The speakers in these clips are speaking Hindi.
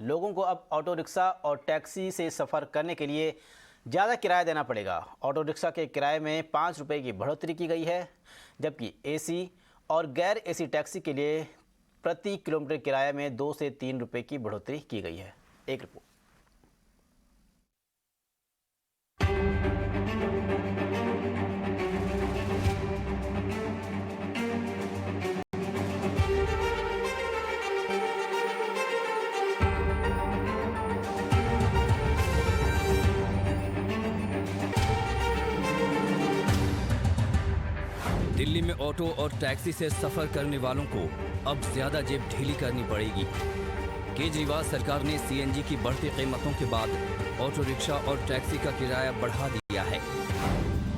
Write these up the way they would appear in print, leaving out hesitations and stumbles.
लोगों को अब ऑटो रिक्शा और टैक्सी से सफ़र करने के लिए ज़्यादा किराया देना पड़ेगा। ऑटो रिक्शा के किराए में 5 रुपये की बढ़ोतरी की गई है, जबकि एसी और गैर एसी टैक्सी के लिए प्रति किलोमीटर किराए में 2 से 3 रुपये की बढ़ोतरी की गई है। एक रिपोर्ट। दिल्ली में ऑटो और टैक्सी से सफर करने वालों को अब ज्यादा जेब ढीली करनी पड़ेगी। केजरीवाल सरकार ने सीएनजी की बढ़ती कीमतों के बाद ऑटो रिक्शा और टैक्सी का किराया बढ़ा दिया है।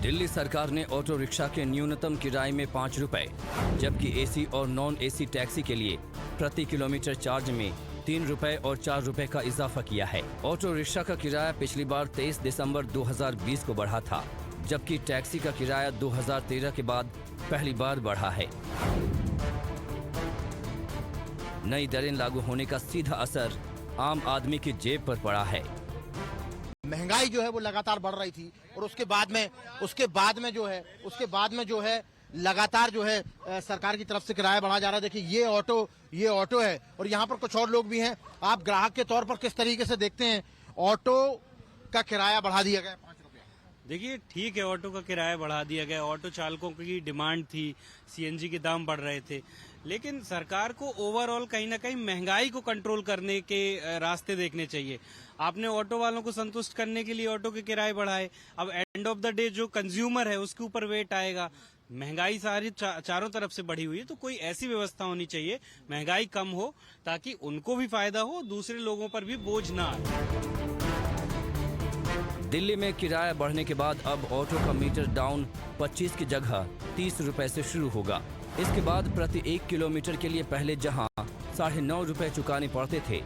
दिल्ली सरकार ने ऑटो रिक्शा के न्यूनतम किराए में 5 रुपए, जबकि एसी और नॉन एसी टैक्सी के लिए प्रति किलोमीटर चार्ज में 3 रुपए और 4 रुपए का इजाफा किया है। ऑटो रिक्शा का किराया पिछली बार 23 दिसंबर 2020 को बढ़ा था, जबकि टैक्सी का किराया 2013 के बाद पहली बार बढ़ा है। नई दरें लागू होने का सीधा असर आम आदमी की जेब पर पड़ा है। महंगाई जो है वो लगातार बढ़ रही थी और उसके बाद में जो है लगातार जो है सरकार की तरफ से किराया बढ़ा जा रहा है। देखिए ये ऑटो है और यहाँ पर कुछ और लोग भी हैं। आप ग्राहक के तौर पर किस तरीके से देखते हैं? ऑटो का किराया बढ़ा दिया गया 5 रुपया। देखिए ठीक है, ऑटो का किराया बढ़ा दिया गया। ऑटो चालकों की डिमांड थी, सीएनजी के दाम बढ़ रहे थे, लेकिन सरकार को ओवरऑल कहीं ना कहीं महंगाई को कंट्रोल करने के रास्ते देखने चाहिए। आपने ऑटो वालों को संतुष्ट करने के लिए ऑटो के किराए बढ़ाए, अब एंड ऑफ द डे जो कंज्यूमर है उसके ऊपर वेट आएगा। महंगाई सारी चारों तरफ से बढ़ी हुई है, तो कोई ऐसी व्यवस्था होनी चाहिए महंगाई कम हो, ताकि उनको भी फायदा हो, दूसरे लोगों पर भी बोझ ना आए। दिल्ली में किराया बढ़ने के बाद अब ऑटो का मीटर डाउन 25 की जगह 30 रुपए से शुरू होगा। इसके बाद प्रति 1 किलोमीटर के लिए पहले जहां 9.5 रुपए चुकाने पड़ते थे,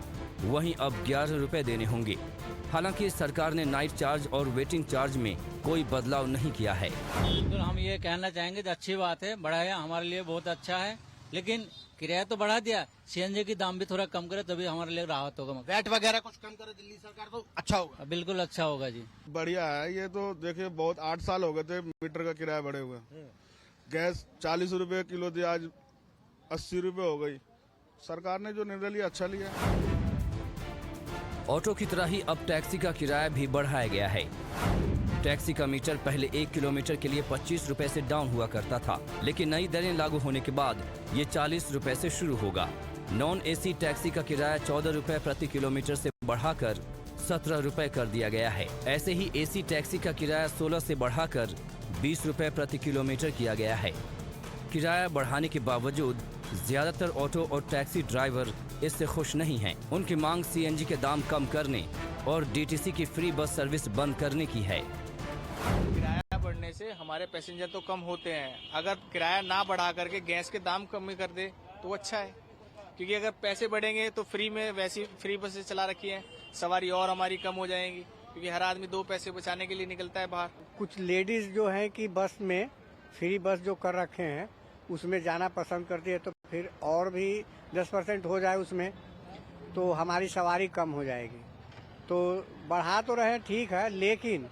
वहीं अब 11 रुपए देने होंगे। हालांकि सरकार ने नाइट चार्ज और वेटिंग चार्ज में कोई बदलाव नहीं किया है। बिल्कुल हम ये कहना चाहेंगे, अच्छी बात है, बढ़ाया, हमारे लिए बहुत अच्छा है, लेकिन किराया तो बढ़ा दिया, सीएनजी की दाम भी थोड़ा कम करे तभी हमारे लिए राहत होगा। वैट वगैरह कुछ कम करे दिल्ली सरकार तो अच्छा होगा। बिल्कुल अच्छा होगा जी। बढ़िया है ये तो। देखिए बहुत 8 साल हो गए थे मीटर का किराया बढ़े हुए। गैस 40 रुपए किलो थी, आज 80 रुपए हो गई। सरकार ने जो निर्णय लिया अच्छा लिया। ऑटो की तरह ही अब टैक्सी का किराया भी बढ़ाया गया है। टैक्सी का मीटर पहले 1 किलोमीटर के लिए 25 रुपए से डाउन हुआ करता था, लेकिन नई दरें लागू होने के बाद ये 40 रुपए से शुरू होगा। नॉन एसी टैक्सी का किराया 14 रुपए प्रति किलोमीटर से बढ़ाकर 17 रुपए कर दिया गया है। ऐसे ही एसी टैक्सी का किराया 16 से बढ़ाकर 20 रुपए प्रति किलोमीटर किया गया है। किराया बढ़ाने के बावजूद ज्यादातर ऑटो और टैक्सी ड्राइवर इससे खुश नहीं हैं। उनकी मांग सीएनजी के दाम कम करने और डीटीसी की फ्री बस सर्विस बंद करने की है। किराया बढ़ने से हमारे पैसेंजर तो कम होते हैं। अगर किराया ना बढ़ा करके गैस के दाम कम कर दे तो अच्छा है, क्योंकि अगर पैसे बढ़ेंगे तो फ्री में वैसी फ्री बसें चला रखी हैं, सवारी और हमारी कम हो जाएंगी, क्योंकि हर आदमी 2 पैसे बचाने के लिए निकलता है बाहर। कुछ लेडीज जो है कि बस में फ्री बस जो कर रखे हैं उसमें जाना पसंद करती है, तो फिर और भी 10% हो जाए उसमें तो हमारी सवारी कम हो जाएगी। तो बढ़ा तो रहे ठीक है, लेकिन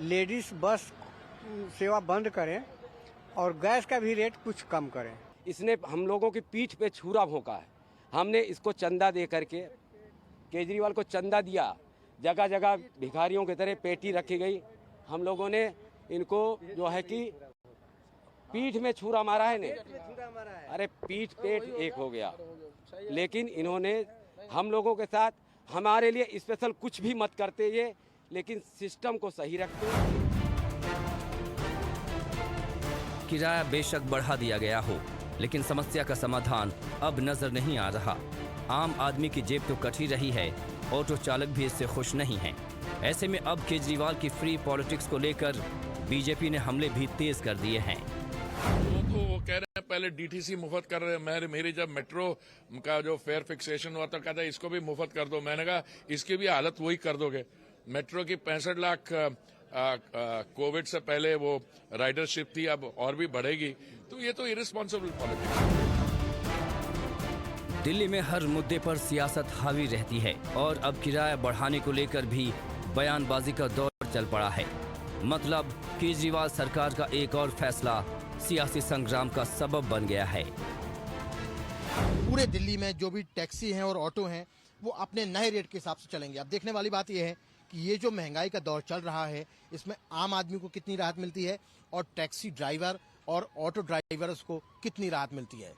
लेडीज बस सेवा बंद करें और गैस का भी रेट कुछ कम करें। इसने हम लोगों की पीठ पे छुरा भोंका है। हमने इसको चंदा दे करके, केजरीवाल को चंदा दिया, जगह जगह भिखारियों की तरह पेटी रखी गई। हम लोगों ने इनको जो है कि पीठ में छुरा मारा है ने, अरे पीठ पेट एक हो गया। लेकिन इन्होंने हम लोगों के साथ हमारे लिए स्पेशल कुछ भी मत करते ये, लेकिन सिस्टम को सही रखते। किराया बेशक बढ़ा दिया गया हो, लेकिन समस्या का समाधान अब नजर नहीं आ रहा। आम आदमी की जेब तो कट ही रही है, ऑटो चालक भी इससे खुश नहीं हैं। ऐसे में अब केजरीवाल की फ्री पॉलिटिक्स को लेकर बीजेपी ने हमले भी तेज कर दिए हैं। तो वो कह रहे हैं पहले डीटीसी मुफ्त कर रहे हैं। मेरी जब मेट्रो का जो फेयर फिक्सेशन हुआ तो कहता है इसको भी मुफ्त कर दो। मैंने कहा इसकी भी हालत वही कर दोगे। मेट्रो की 65 लाख कोविड से पहले वो राइडरशिप थी, अब और भी बढ़ेगी, तो ये तो इररिस्पॉन्सिबल पॉलिटिक्स। दिल्ली में हर मुद्दे पर सियासत हावी रहती है और अब किराया बढ़ाने को लेकर भी बयानबाजी का दौर चल पड़ा है। मतलब केजरीवाल सरकार का एक और फैसला सियासी संग्राम का सबब बन गया है। पूरे दिल्ली में जो भी टैक्सी हैं और ऑटो हैं वो अपने नए रेट के हिसाब से चलेंगे। अब देखने वाली बात यह है कि ये जो महंगाई का दौर चल रहा है इसमें आम आदमी को कितनी राहत मिलती है और टैक्सी ड्राइवर और ऑटो ड्राइवर्स को कितनी राहत मिलती है।